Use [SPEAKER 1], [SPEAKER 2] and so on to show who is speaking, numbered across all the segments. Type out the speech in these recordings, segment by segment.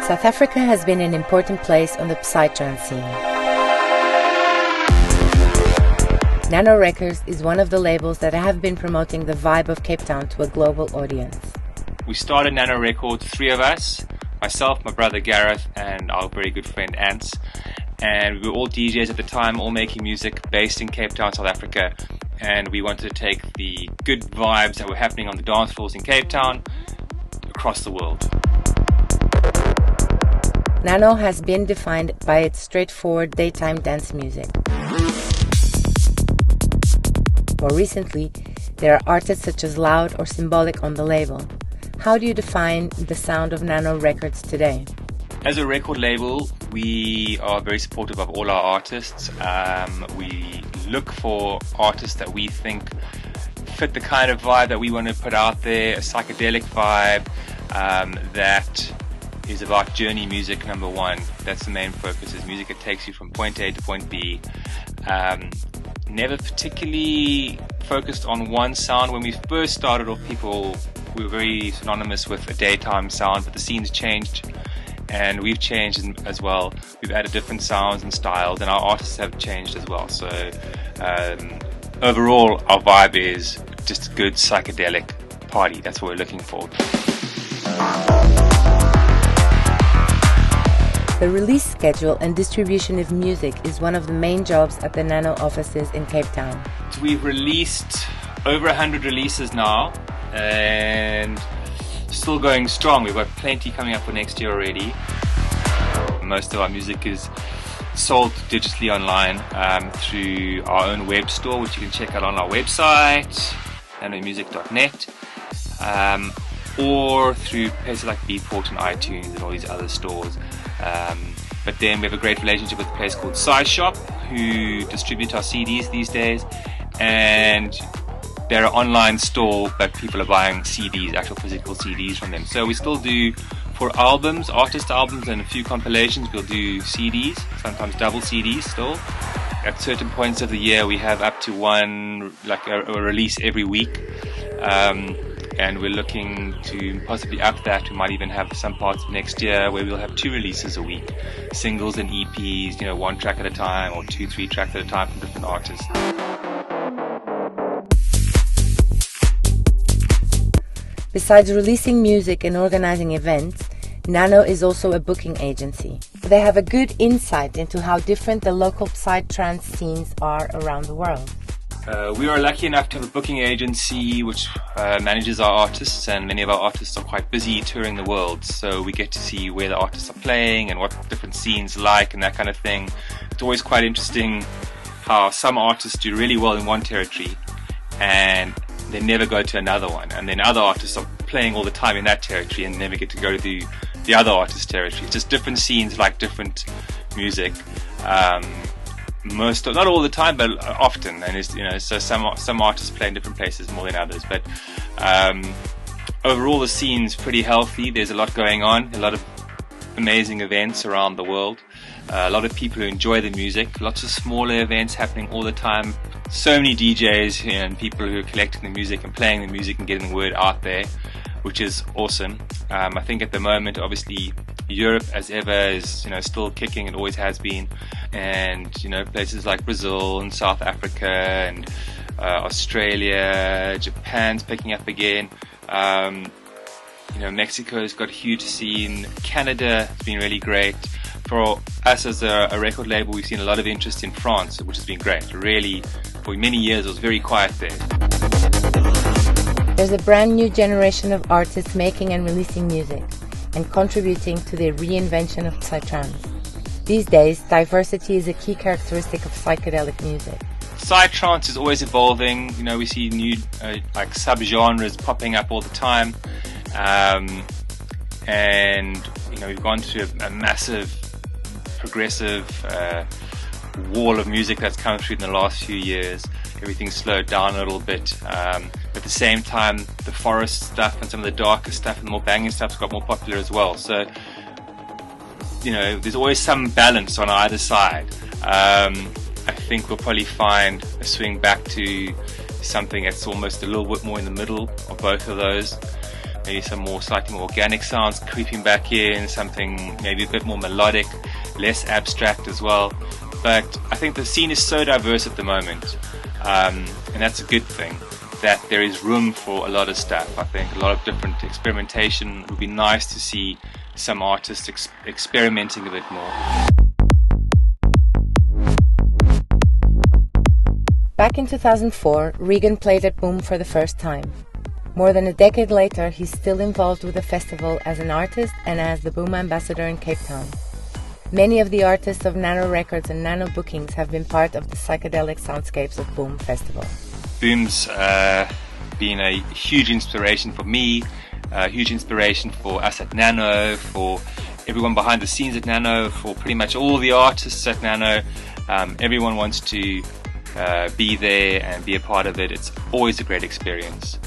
[SPEAKER 1] South Africa has been an important place on the Psytrance scene. Nano Records is one of the labels that have been promoting the vibe of Cape Town to a global audience.
[SPEAKER 2] We started Nano Records, three of us, myself, my brother Gareth, and our very good friend Ants. And we were all DJs at the time, all making music based in Cape Town, South Africa. And we wanted to take the good vibes that were happening on the dance floors in Cape Town across the world.
[SPEAKER 1] Nano has been defined by its straightforward daytime dance music. More recently, there are artists such as Loud or Symbolic on the label. How do you define the sound of Nano Records today?
[SPEAKER 2] As a record label, we are very supportive of all our artists. We look for artists that we think fit the kind of vibe that we want to put out there, a psychedelic vibe that is about journey music, number one. That's the main focus, is music that takes you from point A to point B. Never particularly focused on one sound. When we first started off, we were very synonymous with a daytime sound, but the scene's changed and we've changed as well. We've added different sounds and styles, and our artists have changed as well. So overall, our vibe is just a good psychedelic party. That's what we're looking for.
[SPEAKER 1] The release schedule and distribution of music is one of the main jobs at the Nano offices in Cape Town.
[SPEAKER 2] We've released over 100 releases now, and still going strong. We've got plenty coming up for next year already. Most of our music is sold digitally online through our own web store, which you can check out on our website, nanomusic.net, or through places like Beatport and iTunes and all these other stores. But then we have a great relationship with a place called Psyshop, who distribute our CDs these days, and they're an online store, but people are buying CDs, actual physical CDs from them. So we still do, for albums, artist albums and a few compilations, we'll do CDs, sometimes double CDs still. At certain points of the year we have up to one, like a release every week. And we're looking to possibly up that. We might even have some parts of next year where we'll have 2 releases a week. Singles and EPs, 1 track at a time, or 2-3 tracks at a time from different artists.
[SPEAKER 1] Besides releasing music and organizing events, Nano is also a booking agency. They have a good insight into how different the local Psytrance scenes are around the world.
[SPEAKER 2] We are lucky enough to have a booking agency which manages our artists, and many of our artists are quite busy touring the world, so we get to see where the artists are playing and what different scenes like and that kind of thing. It's always quite interesting how some artists do really well in one territory and they never go to another one, and then other artists are playing all the time in that territory and never get to go to the other artist's territory. It's just different scenes like different music. Not all the time, but often, and so some artists play in different places more than others. But overall, the scene's pretty healthy. There's a lot going on, a lot of amazing events around the world, a lot of people who enjoy the music, lots of smaller events happening all the time. So many DJs and people who are collecting the music and playing the music and getting the word out there, which is awesome. I think at the moment, obviously, Europe as ever is still kicking, and always has been, and places like Brazil and South Africa and Australia, Japan's picking up again. Mexico's got a huge scene. Canada has been really great. For us as a record label, we've seen a lot of interest in France, which has been great. Really, for many years it was very quiet there.
[SPEAKER 1] There's a brand new generation of artists making and releasing music and contributing to the reinvention of Psytrance. These days, diversity is a key characteristic of psychedelic music.
[SPEAKER 2] Psytrance is always evolving. We see new sub-genres popping up all the time. And we've gone through a massive progressive wall of music that's come through in the last few years. Everything's slowed down a little bit. At the same time, the forest stuff and some of the darker stuff and the more banging stuff's got more popular as well. So, there's always some balance on either side. I think we'll probably find a swing back to something that's almost a little bit more in the middle of both of those. maybe some more slightly more organic sounds creeping back in, something maybe a bit more melodic, less abstract as well. But I think the scene is so diverse at the moment, and that's a good thing, that there is room for a lot of stuff. I think a lot of different experimentation. It would be nice to see some artists experimenting a bit more.
[SPEAKER 1] Back in 2004, Regan played at Boom for the first time. More than a decade later, he's still involved with the festival as an artist and as the Boom ambassador in Cape Town. Many of the artists of Nano Records and Nano Bookings have been part of the psychedelic soundscapes of Boom Festival.
[SPEAKER 2] Boom's been a huge inspiration for me, a huge inspiration for us at Nano, for everyone behind the scenes at Nano, for pretty much all the artists at Nano. Everyone wants to be there and be a part of it. It's always a great experience.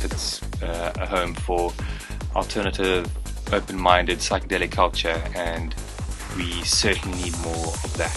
[SPEAKER 2] It's a home for alternative, open-minded psychedelic culture, and we certainly need more of that.